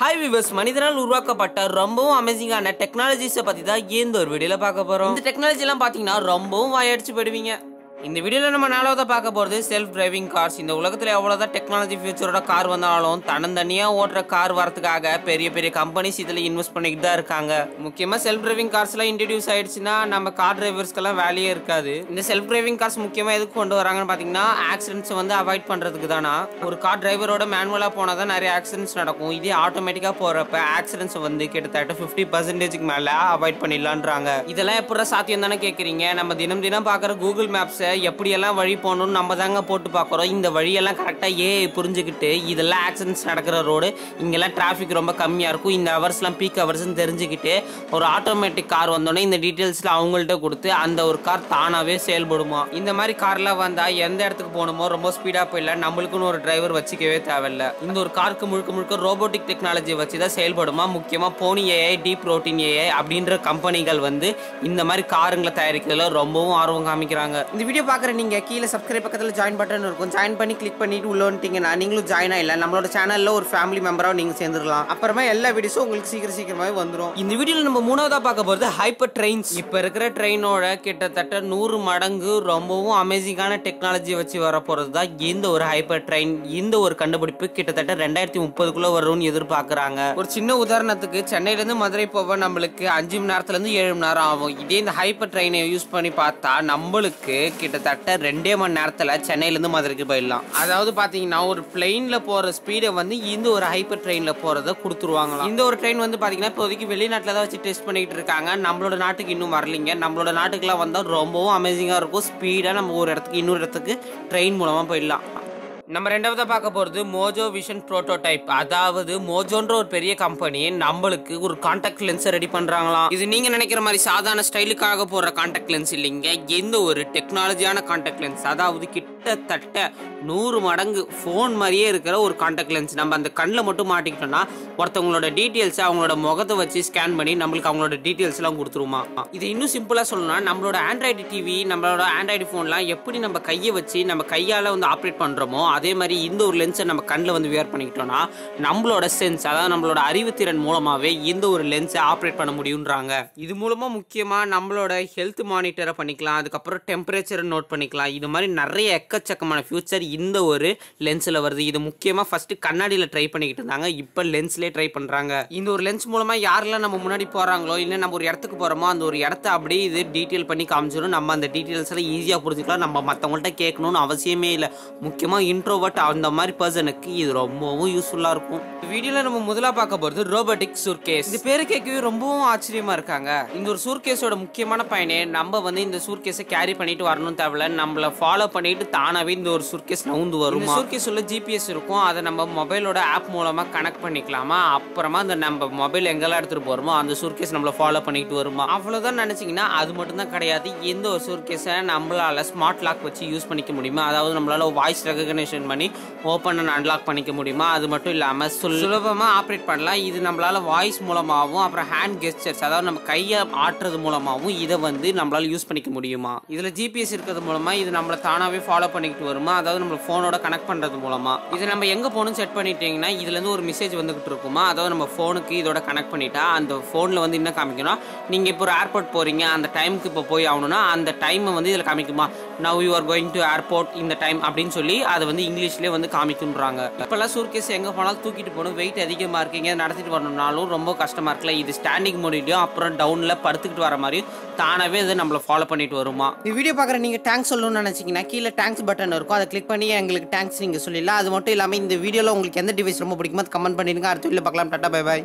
Hi viewers, மனிதனால் உருவாக்கப்பட்ட ரொம்பவும் அமேசிங்கான டெக்னாலஜிஸை பற்றி தான் இந்த ஒரு வீடியோவில் பார்க்க போகிறோம். இந்த டெக்னாலஜிலாம் பார்த்தீங்கன்னா ரொம்பவும் வாயடிச்சு போயிடுவீங்க. இந்த வீடியோவில் நம்ம நாலாவதாக பார்க்க போகிறது செல்ஃப் டிரைவிங் கார்ஸ். இந்த உலகத்தில் எவ்வளோதான் டெக்னாலஜி ஃபியூச்சரோட கார் வந்தாலும் தன்னந்தனியாக ஓட்டுற கார் வரதுக்காக பெரிய பெரிய கம்பெனிஸ் இதில் இன்வெஸ்ட் பண்ணிக்கிட்டு தான் இருக்காங்க. முக்கியமாக செல்ஃப் டிரைவிங் கார்ஸ்லாம் இன்ட்ரடியூஸ் ஆயிடுச்சுன்னா நம்ம கார் டிரைவர்ஸ்க்கெல்லாம் வேலையே இருக்காது. இந்த செல்ஃப் டிரைவிங் கார்ஸ் முக்கியமாக எதுக்கு கொண்டு வராங்கன்னு பார்த்தீங்கன்னா ஆக்சிடென்ட்ஸை வந்து அவாய்ட் பண்ணுறதுக்கு தானா. ஒரு கார் டிரைவரோட மேனுவலாக போனால் தான் நிறைய ஆக்சிடென்ட்ஸ் நடக்கும். இதே ஆட்டோமேட்டிக்காக போகிறப்ப ஆக்சிடென்ட்ஸ் வந்து கிட்டத்தட்ட 50% மேலே அவாய்ட் பண்ணிடலான்றாங்க. இதெல்லாம் எப்படி சாத்தியம் தானே கேட்குறீங்க? நம்ம தினம் தினம் பார்க்குற கூகுள் மேப்ஸை எப்படியெல்லாம் வழி போகணும்னு நம்ம தாங்க போட்டு பார்க்குறோம். இந்த வழியெல்லாம் கரெக்டாக புரிஞ்சுக்கிட்டு இதெல்லாம் ஆக்சிடென்ட்ஸ் நடக்கிற ரோடு, இங்கெல்லாம் டிராஃபிக் ரொம்ப கம்மியாக இருக்கும், இந்த ஹவர்ஸ்லாம் பீக் ஹவர்ஸ்ன்னு தெரிஞ்சுக்கிட்டு ஒரு ஆட்டோமேட்டிக் கார் வந்தோடனே இந்த டீட்டெயில்ஸில் அவங்கள்ட்ட கொடுத்து அந்த ஒரு கார் தானாகவே செயல்படுமா. இந்த மாதிரி கார்லாம் வந்தால் எந்த இடத்துக்கு போகணுமோ ரொம்ப ஸ்பீடாக போயிடல, நம்மளுக்குன்னு ஒரு டிரைவர் வச்சுக்கவே தேவையில்லை. இந்த ஒரு காருக்கு முழுக்க முழுக்க ரோபோட்டிக் டெக்னாலஜியை வச்சு தான் செயல்படுமா. முக்கியமாக போனி ஏஐ, டீப் ரோட்டின் ஏஐ அப்படின்ற கம்பெனிகள் வந்து இந்த மாதிரி காருங்களை தயாரிக்கிறதுல ரொம்பவும் ஆர்வம் காமிக்கிறாங்க. இந்த வீடியோ பார்க்குற நீங்கள் கீழே சப்ஸ்கிரைப் பக்கத்தில் ஜாயின் பட்டன் இருக்கும், ஜாயின் பண்ணி கிளிக் பண்ணிட்டு உள்ள வந்துட்டீங்கன்னா நீங்களும் ஜாயின் ஆகல நம்மளோட சேனலில் ஒரு ஃபேமிலி மெம்பராக நீங்கள் சேர்ந்துடலாம். அப்புறமா எல்லா வீடியோஸும் உங்களுக்கு சீக்கிரமாகவே வந்துடும். இந்த வீடியோவில் நம்ம மூணாவதாக பார்க்க போகிறது ஹைப்பர் ட்ரெயின்ஸ். இப்போ இருக்கிற ட்ரெயினோட கிட்டத்தட்ட 100 மடங்கு ரொம்பவும் அமேசிங்கான டெக்னாலஜியை வச்சு வர போகிறது தான் இந்த ஒரு ஹைப்பர் ட்ரெயின். இந்த ஒரு கண்டுபிடிப்பு கிட்டத்தட்ட 2030 வரும்னு எதிர்பார்க்குறாங்க. ஒரு சின்ன உதாரணத்துக்கு சென்னையிலேருந்து மதுரை போக நம்மளுக்கு 5 மணி நேரத்துலேருந்து 7 மணி நேரம் ஆகும். இதே இந்த ஹைப்பர் ட்ரெயினை யூஸ் பண்ணி பார்த்தா நம்மளுக்கு கிட்டத்தட்ட 2 மணி நேரத்தில் சென்னையிலேருந்து மதுரைக்கு போயிடலாம். அதாவது பார்த்தீங்கன்னா ஒரு பிளெயினில் போகிற ஸ்பீடை வந்து இந்த ஒரு ஹைப்பர் ட்ரெயினில் போகிறத கொடுத்துருவாங்களாம். இந்த ஒரு ட்ரெயின் வந்து பார்த்தீங்கன்னா இப்போதைக்கு வெளிநாட்டில் தான் வச்சு டெஸ்ட் பண்ணிக்கிட்டு இருக்காங்க. நம்மளோட நாட்டுக்கு இன்னும் வரலிங்க. நம்மளோட நாட்டுக்குலாம் வந்தால் ரொம்பவும் அமேசிங்காக இருக்கும். ஸ்பீடாக நம்ம ஒரு இடத்துக்கு இன்னொரு இடத்துக்கு ட்ரெயின் மூலமாக போயிடலாம். நம்ம ரெண்டாவதாக பார்க்க போகிறது மோஜோ விஷன் ப்ரோட்டோடைப். அதாவது மோஜோன்ற ஒரு பெரிய கம்பெனி நம்மளுக்கு ஒரு கான்டாக்ட் லென்ஸை ரெடி பண்ணுறாங்களாம். இது நீங்கள் நினைக்கிற மாதிரி சாதாரண ஸ்டைலுக்காக போடுற கான்டாக்ட் லென்ஸ் இல்லைங்க. எந்த ஒரு டெக்னாலஜியான கான்டாக்ட் லென்ஸ், அதாவது கிட்டத்தட்ட 100 மடங்கு ஃபோன் மாதிரியே இருக்கிற ஒரு கான்டாக்ட் லென்ஸ். நம்ம அந்த கண்ணில் மட்டும் மாட்டிக்கிட்டோம்னா ஒருத்தவங்களோட டீட்டெயில்ஸை அவங்களோட முகத்தை வச்சு ஸ்கேன் பண்ணி நம்மளுக்கு அவங்களோட டீட்டெயில்ஸ்லாம் கொடுத்துருமா. இது இன்னும் சிம்பிளாக சொல்லணும்னா நம்மளோட ஆண்ட்ராய்டு டிவி, நம்மளோட ஆண்ட்ராய்டு ஃபோன்லாம் எப்படி நம்ம கையை வச்சு நம்ம கையால் வந்து ஆப்ரேட் பண்ணுறோமோ அதே மாதிரி இந்த ஒரு லென்ஸை நம்ம கண்ணில் வந்து வியர் பண்ணிக்கிட்டோம்னா நம்மளோட சென்ஸ், அதாவது நம்மளோட அறிவுத்திறன் மூலமாகவே இந்த ஒரு லென்ஸை ஆப்ரேட் பண்ண முடியுன்றாங்க. இது மூலமாக முக்கியமாக நம்மளோட ஹெல்த் மானிட்டரை பண்ணிக்கலாம், அதுக்கப்புறம் டெம்பரேச்சரை நோட் பண்ணிக்கலாம். இது மாதிரி நிறைய எக்கச்சக்கமான ஃபியூச்சர் இந்த ஒரு லென்ஸில் வருது. இது முக்கியமாக ஃபஸ்ட்டு கண்ணாடியில் ட்ரை பண்ணிக்கிட்டு இருந்தாங்க, இப்போ லென்ஸ்லேயே ட்ரை பண்ணுறாங்க. இந்த ஒரு லென்ஸ் மூலமாக யாரெல்லாம் நம்ம முன்னாடி போகிறாங்களோ இல்லை நம்ம ஒரு இடத்துக்கு போகிறோமோ அந்த ஒரு இடத்த அப்படியே இது டீட்டெயில் பண்ணி காமிச்சிடும். நம்ம அந்த டீட்டெயில்ஸ் எல்லாம் ஈஸியாக புரிஞ்சுக்கலாம். நம்ம மற்றவங்கள்ட்ட கேட்கணும்னு அவசியமே இல்லை. முக்கியமாக இன்ட்ரோவர்ட் அந்த மாதிரி பர்சனுக்கு இது ரொம்பவும் யூஸ்ஃபுல்லாக இருக்கும். வீடியோவில் நம்ம முதல்ல பார்க்க போகிறது ரோபோட்டிக் சூட்கேஸ். இது பேரு கேட்கவே ரொம்பவும் ஆச்சரியமா இருக்காங்க. இந்த ஒரு சூட்கேஸோட முக்கியமான பயனே நம்ம வந்து இந்த சூட்கேஸை கேரி பண்ணிட்டு வரணும் தேவையில்ல, நம்மளை ஃபாலோ பண்ணிட்டு தானாவே இந்த ஒரு சூட்கேஸ் நவுந்து வரும். சூட்கேஸ் உள்ள ஜிபிஎஸ் இருக்கும், அதை நம்ம மொபைலோட ஆப் மூலமா கனெக்ட் பண்ணிக்கலாமா. அப்புறமா அந்த நம்ம மொபைல் எங்கெல்லாம் எடுத்துட்டு போறோமோ அந்த சூட்கேஸ் நம்மளை ஃபாலோ பண்ணிட்டு வருமா. அவ்வளவுதான் நினைச்சீங்கன்னா அது மட்டும் தான் கிடையாது. எந்த ஒரு சூட்கேஸை நம்மளால ஸ்மார்ட் லாக் வச்சு யூஸ் பண்ணிக்க முடியுமா, அதாவது நம்மளால வாய்ஸ் ரெகக்னிஷன் பண்ணி ஓப்பன் அண்ட் அன்லாக் பண்ணிக்க முடியுமா. அது மட்டும் இல்லாமல் சுலபமாக ஆப்ரேட் பண்ணலாம். இது நம்மளால் வாய்ஸ் மூலமாகவும் அப்புறம் ஹேண்ட் கெஸ்டர்ஸ், அதாவது நம்ம கையை ஆட்டுறது மூலமாகவும் இதை வந்து நம்மளால் யூஸ் பண்ணிக்க முடியுமா. இதில் ஜிபிஎஸ் இருக்கிறது மூலமாக இது நம்மளை தானாகவே ஃபாலோ பண்ணிக்கிட்டு வருமா, அதாவது நம்ம ஃபோனோட கனெக்ட் பண்ணுறது மூலமாக. இது நம்ம எங்கே போகணும்னு செட் பண்ணிட்டீங்கன்னா இதுலேருந்து ஒரு மெசேஜ் வந்துகிட்டு இருக்குமா, அதாவது நம்ம ஃபோனுக்கு இதோட கனெக்ட் பண்ணிட்டா அந்த ஃபோனில் வந்து என்ன காமிக்கணும், நீங்கள் இப்போ ஒரு ஏர்போர்ட் போகிறீங்க அந்த டைமுக்கு இப்போ போய் ஆகணும்னா அந்த டைமை வந்து இதில் காமிக்குமா. Now you are going to airport இந்த டைம் அப்படின்னு சொல்லி அதை வந்து இங்கிலீஷ்லேயே வந்து காமிக்குன்றாங்க. இப்போல்லாம் சூட்கேஸ் எங்கே போனாலும் தூக்கிட்டு போகணும், வெயிட் அதிகமாக இருக்கீங்க, நடத்திட்டு வரணும்னாலும் ரொம்ப கஷ்டமாக இருக்குல்ல. இது ஸ்டாண்டிங் மோடிலையும் அப்புறம் டவுனில் படுத்துக்கிட்டு வர மாதிரியும் தானாகவே இது நம்மளை ஃபாலோ பண்ணிட்டு வருமா. இந்த வீடியோ பார்க்குற நீங்கள் தேங்க்ஸ் சொல்லணும்னு நினச்சிங்கன்னா கீழே தேங்க்ஸ் பட்டன் இருக்கும், அதை கிளிக் பண்ணி எங்களுக்கு தேங்க்ஸ் நீங்கள் சொல்லிடலாம். அது மட்டும் இல்லாமல் இந்த வீடியோவில் உங்களுக்கு எந்த டிவைஸ் ரொம்ப பிடிக்குமோ அது கமெண்ட் பண்ணிடுங்க. அடுத்த வீடியோவில் பார்க்கலாம். Tata, bye bye.